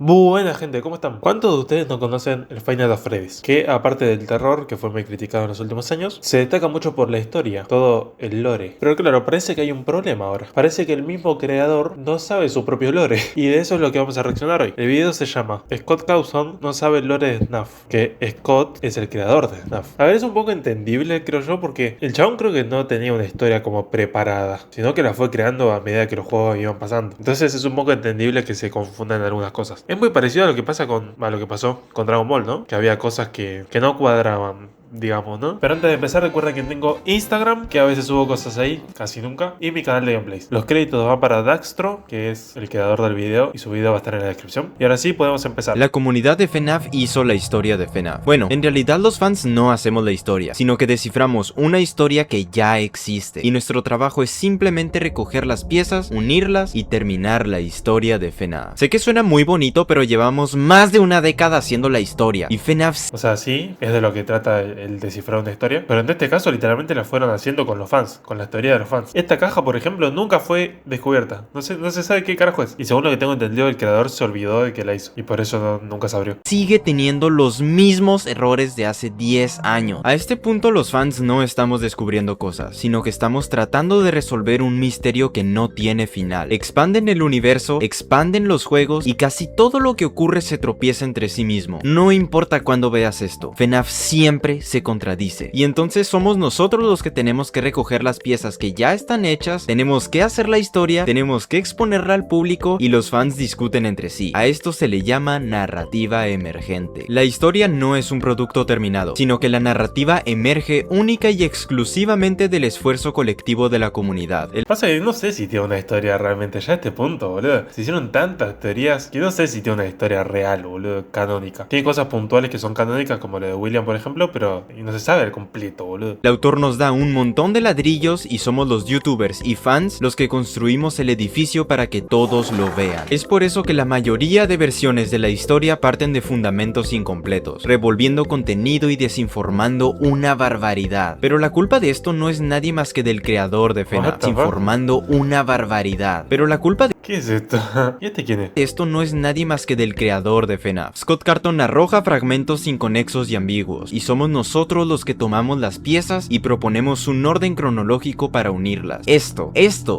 Buena gente, ¿cómo están? ¿Cuántos de ustedes no conocen el Five Nights at Freddy's? Que aparte del terror, que fue muy criticado en los últimos años, se destaca mucho por la historia, todo el lore. Pero claro, parece que hay un problema ahora. Parece que el mismo creador no sabe su propio lore. Y de eso es lo que vamos a reaccionar hoy. El video se llama Scott Cawthon no sabe el lore de FNAF. Que Scott es el creador de FNAF. A ver, es un poco entendible, creo yo, porque el chabón creo que no tenía una historia como preparada, sino que la fue creando a medida que los juegos iban pasando. Entonces es un poco entendible que se confundan algunas cosas. Es muy parecido a lo que pasa a lo que pasó con Dragon Ball, ¿no? Que había cosas que no cuadraban, digamos, ¿no? Pero antes de empezar, recuerden que tengo Instagram, que a veces subo cosas ahí, casi nunca, y mi canal de gameplays. Los créditos van para Daxtro, que es el creador del video, y su video va a estar en la descripción. Y ahora sí, podemos empezar. La comunidad de FNAF hizo la historia de FNAF. Bueno, en realidad los fans no hacemos la historia, sino que desciframos una historia que ya existe, y nuestro trabajo es simplemente recoger las piezas, unirlas y terminar la historia de FNAF. Sé que suena muy bonito, pero llevamos más de una década haciendo la historia, y FNAF... O sea, sí, es de lo que trata el descifrar una historia, pero en este caso literalmente la fueron haciendo con los fans, con la teoría de los fans. Esta caja, por ejemplo, nunca fue descubierta, no se sabe qué carajo es, y según lo que tengo entendido, el creador se olvidó de que la hizo, y por eso nunca se abrió. Sigue teniendo los mismos errores de hace 10 años. A este punto los fans no estamos descubriendo cosas, sino que estamos tratando de resolver un misterio que no tiene final. Expanden el universo, expanden los juegos, y casi todo lo que ocurre se tropieza entre sí mismo. No importa cuándo veas esto, FNAF siempre se contradice, y entonces somos nosotros los que tenemos que recoger las piezas que ya están hechas, tenemos que hacer la historia, tenemos que exponerla al público, y los fans discuten entre sí. A esto se le llama narrativa emergente. La historia no es un producto terminado, sino que la narrativa emerge única y exclusivamente del esfuerzo colectivo de la comunidad. Pasa que no sé si tiene una historia realmente ya a este punto, boludo. Se hicieron tantas teorías que no sé si tiene una historia real, boludo, canónica. Tiene cosas puntuales que son canónicas, como la de William, por ejemplo, pero no se sabe el completo, boludo. El autor nos da un montón de ladrillos y somos los youtubers y fans los que construimos el edificio para que todos lo vean. Es por eso que la mayoría de versiones de la historia parten de fundamentos incompletos, revolviendo contenido y desinformando una barbaridad. Pero la culpa de esto no es nadie más que del creador de FNAF, desinformando una barbaridad. Pero la culpa de... ¿Qué es esto? ¿Y este quién es? Esto no es nadie más que del creador de FNAF. Scott Cawthon arroja fragmentos inconexos y ambiguos, y somos nosotros los que tomamos las piezas y proponemos un orden cronológico para unirlas. Esto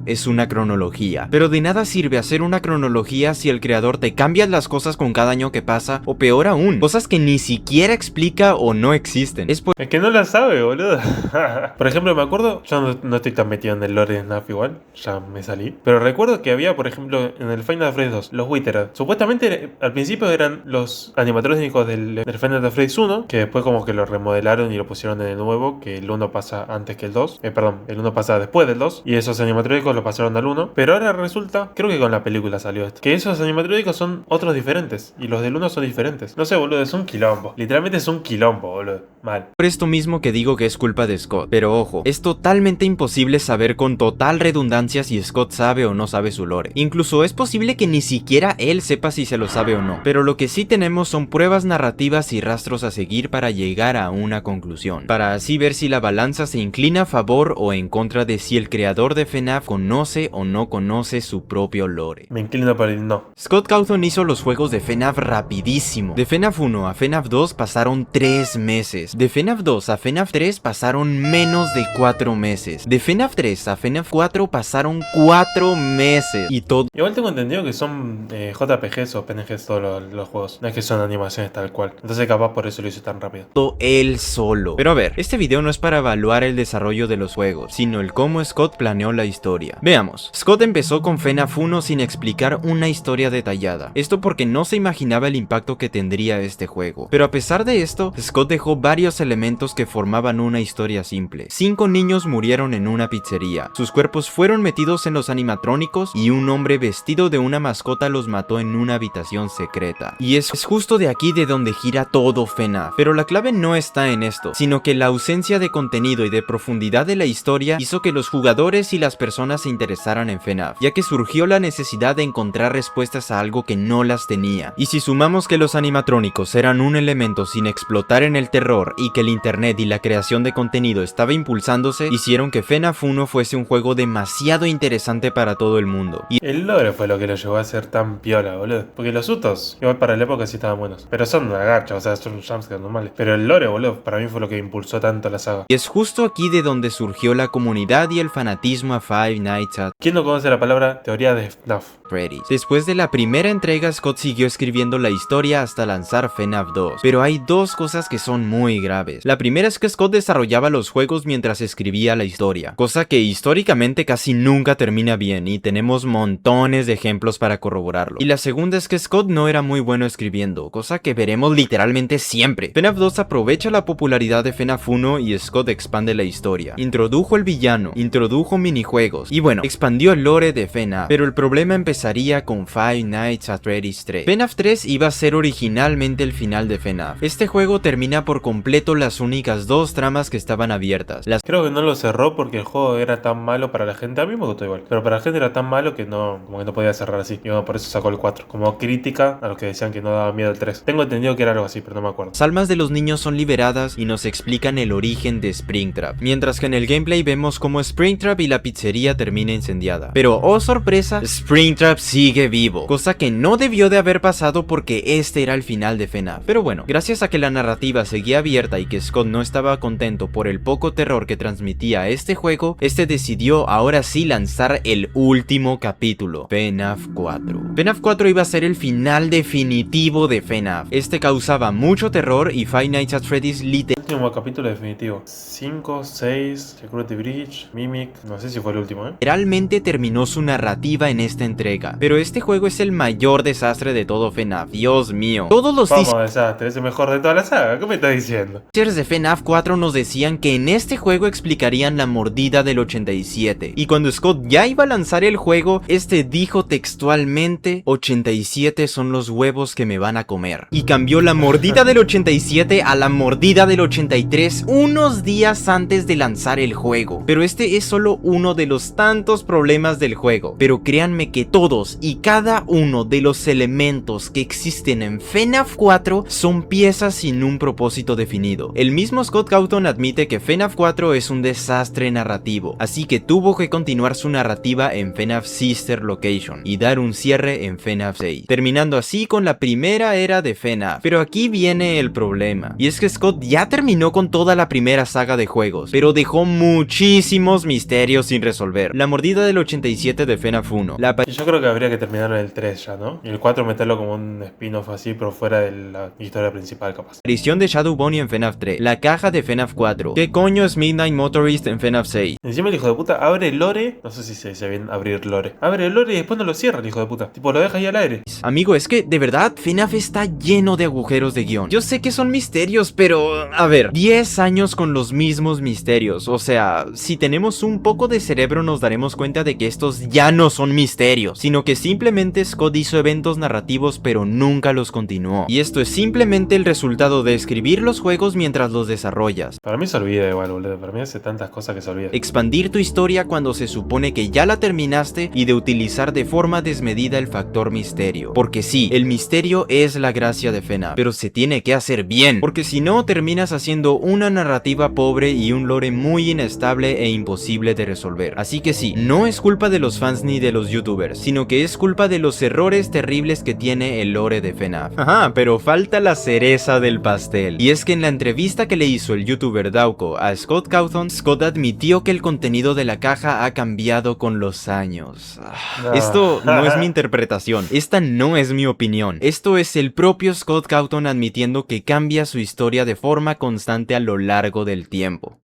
es una cronología. Pero de nada sirve hacer una cronología si el creador te cambia las cosas con cada año que pasa, o peor aún, cosas que ni siquiera explica o no existen. Es que no la sabe, boludo. Por ejemplo, me acuerdo, yo no estoy tan metido en el lore de FNAF igual, ya me salí, pero recuerdo que había, por ejemplo, en el Five Nights at Freddy's 2, los Wither. Supuestamente al principio eran los animatrónicos del Five Nights at Freddy's 1, que después como que lo remodelaron y lo pusieron en el nuevo, que el 1 pasa antes que el 2. Perdón, el 1 pasa después del 2, y esos animatrónicos lo pasaron al 1. Pero ahora resulta, creo que con la película salió esto, que esos animatrónicos son otros diferentes, y los del 1 son diferentes. No sé, boludo, es un quilombo. Literalmente es un quilombo, boludo. Mal. Por esto mismo que digo que es culpa de Scott. Pero ojo, es totalmente imposible saber con total redundancia si Scott sabe o no sabe su lore. Incluso es posible que ni siquiera él sepa si se lo sabe o no. Pero lo que sí tenemos son pruebas narrativas y rastros a seguir para llegar a una conclusión, para así ver si la balanza se inclina a favor o en contra de si el creador de FNAF conoce o no conoce su propio lore. Me inclino para el no. Scott Cawthon hizo los juegos de FNAF rapidísimo. De FNAF 1 a FNAF 2 pasaron 3 meses. De FNAF 2 a FNAF 3 pasaron menos de 4 meses. De FNAF 3 a FNAF 4 pasaron 4 meses. Y todo... Igual tengo entendido que son JPGs o PNGs todos los juegos. No es que son animaciones tal cual. Entonces capaz por eso lo hizo tan rápido. Él solo. Pero a ver, este video no es para evaluar el desarrollo de los juegos, sino el cómo Scott planeó la historia. Veamos. Scott empezó con FNAF 1 sin explicar una historia detallada. Esto porque no se imaginaba el impacto que tendría este juego. Pero a pesar de esto, Scott dejó varios elementos que formaban una historia simple. 5 niños murieron en una pizzería. Sus cuerpos fueron metidos en los animatrónicos y un hombre vestido de una mascota los mató en una habitación secreta. Y es justo de aquí de donde gira todo FNAF. Pero la clave no está está en esto, sino que la ausencia de contenido y de profundidad de la historia hizo que los jugadores y las personas se interesaran en FNAF, ya que surgió la necesidad de encontrar respuestas a algo que no las tenía. Y si sumamos que los animatrónicos eran un elemento sin explotar en el terror y que el internet y la creación de contenido estaba impulsándose, hicieron que FNAF 1 fuese un juego demasiado interesante para todo el mundo. Y el lore fue lo que lo llevó a ser tan piola, boludo. Porque los sustos, igual para la época sí estaban buenos. Pero son una garcha, o sea, son jumpscares normales. Pero el lore, boludo, para mí fue lo que impulsó tanto la saga. Y es justo aquí de donde surgió la comunidad y el fanatismo a Five Nights at ¿Quién no conoce la palabra teoría de FNAF? Freddy's? Después de la primera entrega, Scott siguió escribiendo la historia hasta lanzar FNAF 2. Pero hay dos cosas que son muy graves. La primera es que Scott desarrollaba los juegos mientras escribía la historia, cosa que históricamente casi nunca termina bien y tenemos montones de ejemplos para corroborarlo. Y la segunda es que Scott no era muy bueno escribiendo, cosa que veremos literalmente siempre. FNAF 2 aprovecha la popularidad de FNAF 1 y Scott expande la historia. Introdujo el villano, introdujo minijuegos y bueno, expandió el lore de FNAF. Pero el problema empezaría con Five Nights at Freddy's 3. FNAF 3 iba a ser originalmente el final de FNAF. Este juego termina por completo las únicas dos tramas que estaban abiertas. Creo que no lo cerró porque el juego era tan malo para la gente. A mí me gustó igual, pero para la gente era tan malo que no, como que no podía cerrar así. Y bueno, por eso sacó el 4, como crítica a los que decían que no daba miedo el 3. Tengo entendido que era algo así, pero no me acuerdo. Las almas de los niños son liberadas y nos explican el origen de Springtrap, mientras que en el gameplay vemos cómo Springtrap y la pizzería termina incendiada. Pero oh sorpresa, Springtrap sigue vivo, cosa que no debió de haber pasado porque este era el final de FNAF. Pero bueno, gracias a que la narrativa seguía abierta y que Scott no estaba contento por el poco terror que transmitía este juego, este decidió ahora sí lanzar el último capítulo, FNAF 4. FNAF 4 iba a ser el final definitivo de FNAF. Este causaba mucho terror y Five Nights at Freddy's Último capítulo definitivo. 5, 6, Security Breach, Mimic, no sé si fue el último, literalmente terminó su narrativa en esta entrega. Pero este juego es el mayor desastre de todo FNAF, Dios mío. Todos los desastre, es el mejor de toda la saga, ¿qué me estás diciendo? teasers de FNAF 4 nos decían que en este juego explicarían la mordida del 87. Y cuando Scott ya iba a lanzar el juego, este dijo textualmente: 87 son los huevos que me van a comer. Y cambió la mordida del 87 a la mordida del 83 unos días antes de lanzar el juego. Pero este es solo uno de los tantos problemas del juego. Pero créanme que todos y cada uno de los elementos que existen en FNAF 4 son piezas sin un propósito definido. El mismo Scott Cawthon admite que FNAF 4 es un desastre narrativo, así que tuvo que continuar su narrativa en FNAF Sister Location y dar un cierre en FNAF 6, terminando así con la primera era de FNAF. Pero aquí viene el problema, y es que Scott ya terminó con toda la primera saga de juegos, pero dejó muchísimos misterios sin resolver. La mordida del 87 de FNAF 1, yo creo que habría que terminar en el 3 ya, ¿no? Y el 4 meterlo como un spin-off así, pero fuera de la historia principal capaz. Aparición de Shadow Bonnie en FNAF 3, la caja de FNAF 4, ¿qué coño es Midnight Motorist en FNAF 6? Encima el hijo de puta abre el lore, no sé si se dice bien abrir lore. Abre el lore y después no lo cierra el hijo de puta. Tipo, lo deja ahí al aire. Amigo, es que de verdad FNAF está lleno de agujeros de guión. Yo sé que son misterios, pero a ver, 10 años con los mismos misterios. O sea, si tenemos un poco de cerebro nos daremos cuenta de que estos ya no son misterios, sino que simplemente Scott hizo eventos narrativos pero nunca los continuó. Y esto es simplemente el resultado de escribir los juegos mientras los desarrollas. Para mí se olvida igual, boludo. Para mí hace tantas cosas que se olvida. Expandir tu historia cuando se supone que ya la terminaste y de utilizar de forma desmedida el factor misterio. Porque sí, el misterio es la gracia de FNAF, pero se tiene que hacer bien, porque si no terminas haciendo una narrativa pobre y un lore muy inestable e imposible de resolver. Así que sí, no es culpa de los fans ni de los youtubers, sino que es culpa de los errores terribles que tiene el lore de FNAF. Ajá, pero falta la cereza del pastel. Y es que en la entrevista que le hizo el youtuber Dauko a Scott Cawthon, Scott admitió que el contenido de la caja ha cambiado con los años. Esto no es mi interpretación, esta no es mi opinión. Esto es el propio Scott Cawthon admitiendo que cambia su historia de forma constante a lo largo del tiempo.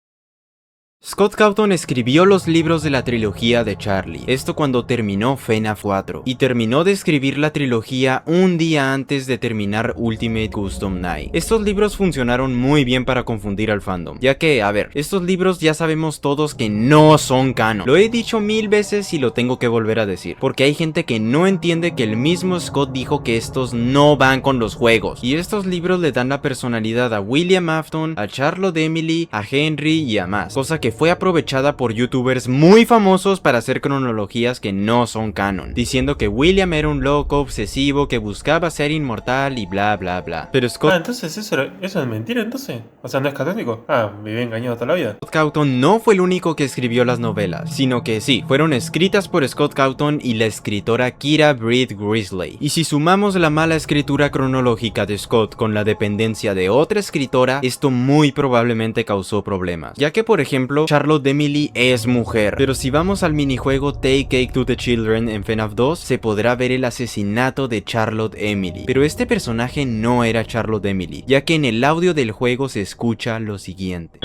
Scott Cawthon escribió los libros de la trilogía de Charlie, esto cuando terminó FNAF 4, y terminó de escribir la trilogía un día antes de terminar Ultimate Custom Night. Estos libros funcionaron muy bien para confundir al fandom, ya que, a ver, estos libros ya sabemos todos que no son canon. Lo he dicho 1000 veces y lo tengo que volver a decir, porque hay gente que no entiende que el mismo Scott dijo que estos no van con los juegos, y estos libros le dan la personalidad a William Afton, a Charlotte Emily, a Henry y a más, cosa que fue aprovechada por youtubers muy famosos para hacer cronologías que no son canon, diciendo que William era un loco obsesivo que buscaba ser inmortal y bla bla bla. Pero Scott entonces eso es mentira entonces. O sea, ¿no es católico? Me había engañado toda la vida. Cawthon no fue el único que escribió las novelas, sino que sí, fueron escritas por Scott Cawthon y la escritora Kira Breed Grizzly. Y si sumamos la mala escritura cronológica de Scott con la dependencia de otra escritora, esto muy probablemente causó problemas, ya que por ejemplo Charlotte Emily es mujer, pero si vamos al minijuego Take Cake to the Children en FNAF 2 se podrá ver el asesinato de Charlotte Emily, pero este personaje no era Charlotte Emily, ya que en el audio del juego se escucha lo siguiente.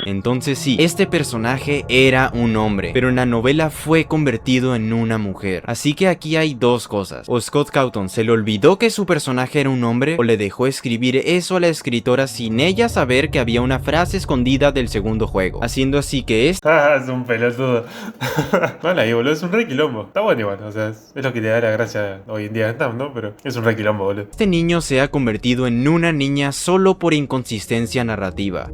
Entonces sí, este personaje era un hombre, pero en la novela fue convertido en una mujer. Así que aquí hay dos cosas: o Scott Cawthon se le olvidó que su personaje era un hombre, o le dejó escribir eso a la escritora sin ella saber que había una frase escondida del segundo juego, haciendo así que es un pelotudo. Vale, ahí boludo, es un re quilombo. Está bueno igual, o sea, es lo que le da la gracia hoy en día en FNAF, ¿no? Pero es un re quilombo, boludo. Este niño se ha convertido en una niña solo por inconsistencia narrativa.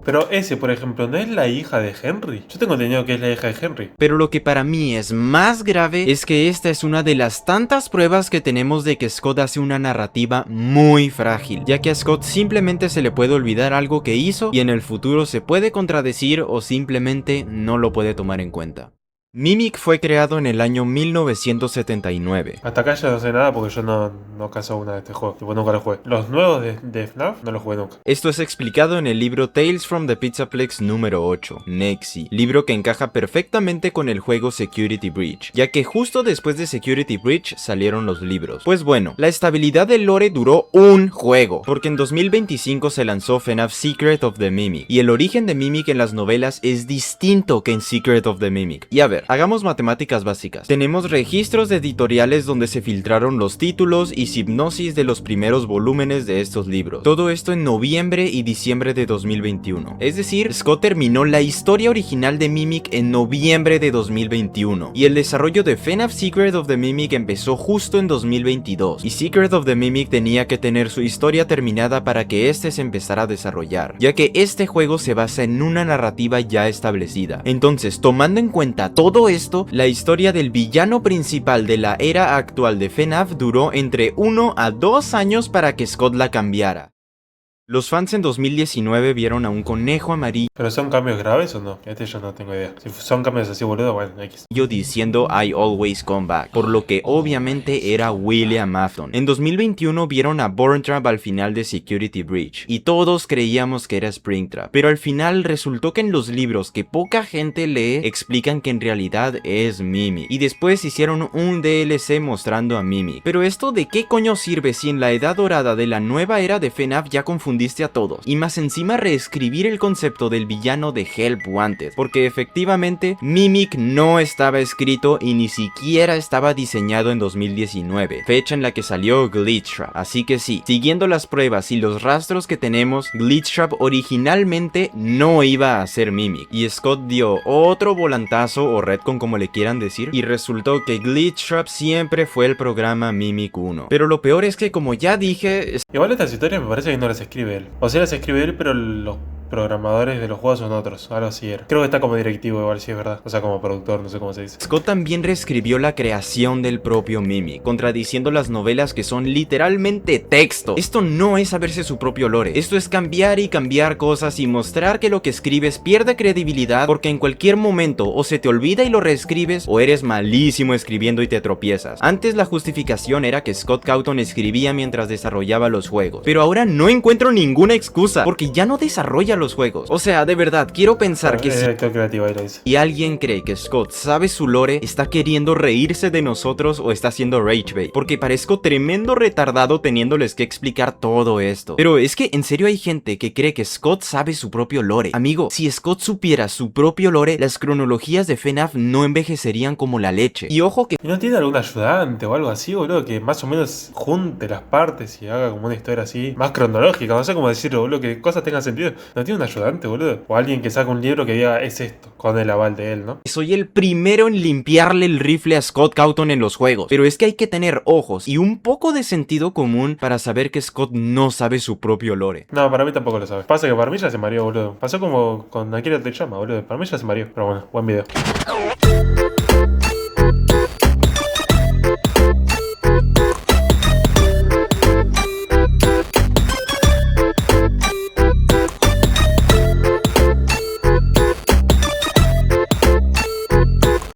Pero ese, por ejemplo, ¿no es la hija de Henry? Yo tengo entendido que es la hija de Henry. Pero lo que para mí es más grave es que esta es una de las tantas pruebas que tenemos de que Scott hace una narrativa muy frágil, ya que a Scott simplemente se le puede olvidar algo que hizo y en el futuro se puede contradecir o simplemente no lo puede tomar en cuenta. Mimic fue creado en el año 1979. Hasta acá yo no sé nada porque yo no caso una de este juego. Tipo, nunca lo jugué. Los nuevos de FNAF no los jugué nunca. Esto es explicado en el libro Tales from the Pizzaplex número 8, Nexi, libro que encaja perfectamente con el juego Security Breach, ya que justo después de Security Breach salieron los libros. Pues bueno, la estabilidad del lore duró un juego, porque en 2025 se lanzó FNAF Secret of the Mimic, y el origen de Mimic en las novelas es distinto que en Secret of the Mimic. Y a ver, hagamos matemáticas básicas. Tenemos registros de editoriales donde se filtraron los títulos y hipnosis de los primeros volúmenes de estos libros. Todo esto en noviembre y diciembre de 2021. Es decir, Scott terminó la historia original de Mimic en noviembre de 2021. Y el desarrollo de FNAF Secret of the Mimic empezó justo en 2022. Y Secret of the Mimic tenía que tener su historia terminada para que este se empezara a desarrollar, ya que este juego se basa en una narrativa ya establecida. Entonces, tomando en cuenta todo esto, la historia del villano principal de la era actual de FNAF duró entre 1 a 2 años para que Scott la cambiara. Los fans en 2019 vieron a un conejo amarillo. ¿Pero son cambios graves o no? Yo no tengo idea. Si son cambios así, boludo, bueno, X. Diciendo I always come back, por lo que obviamente era William Afton. En 2021 vieron a Borntrap al final de Security Breach, y todos creíamos que era Springtrap, pero al final resultó que en los libros que poca gente lee, explican que en realidad es Mimic, y después hicieron un DLC mostrando a Mimic. Pero esto de qué coño sirve si en la edad dorada de la nueva era de FNAF ya confundiste a todos, y más encima reescribir el concepto del villano de Help Wanted, porque efectivamente Mimic no estaba escrito y ni siquiera estaba diseñado en 2019, fecha en la que salió Glitchtrap. Así que sí, siguiendo las pruebas y los rastros que tenemos, Glitchtrap originalmente no iba a ser Mimic, y Scott dio otro volantazo o retcon como le quieran decir, y resultó que Glitchtrap siempre fue el programa Mimic 1. Pero lo peor es que, como ya dije, igual estas historias me parece que no las escribe él. O sea, las escribe él, pero los programadores de los juegos son otros, algo así era. Creo que está como directivo igual, si es verdad. O sea, como productor, no sé cómo se dice. Scott también reescribió la creación del propio Mimic, contradiciendo las novelas que son literalmente texto. Esto no es saberse su propio lore, esto es cambiar y cambiar cosas y mostrar que lo que escribes pierde credibilidad porque en cualquier momento o se te olvida y lo reescribes, o eres malísimo escribiendo y te tropiezas. Antes la justificación era que Scott Cawthon escribía mientras desarrollaba los juegos, pero ahora no encuentro ninguna excusa, porque ya no desarrolla los juegos. O sea, de verdad, quiero pensar que Es si director creativo, ahí lo dice. y alguien cree que Scott sabe su lore, está queriendo reírse de nosotros o está haciendo ragebait, porque parezco tremendo retardado teniéndoles que explicar todo esto. Pero es que en serio hay gente que cree que Scott sabe su propio lore. Amigo, si Scott supiera su propio lore, las cronologías de FNAF no envejecerían como la leche. Y ojo que ¿Y no tiene algún ayudante o algo así, boludo? Que más o menos junte las partes y haga como una historia así, más cronológica, no sé cómo decirlo, boludo, que cosas tengan sentido. ¿No tiene un ayudante, boludo? O alguien que saque un libro que diga, es esto, con el aval de él, ¿no? soy el primero en limpiarle el rifle a Scott Cawthon en los juegos, pero es que hay que tener ojos y un poco de sentido común para saber que Scott no sabe su propio lore. No, para mí tampoco lo sabes. Pasa que para mí ya se mareó, boludo. Pasó como con Akira Toriyama, boludo. Para mí ya se mareó. Pero bueno, buen video.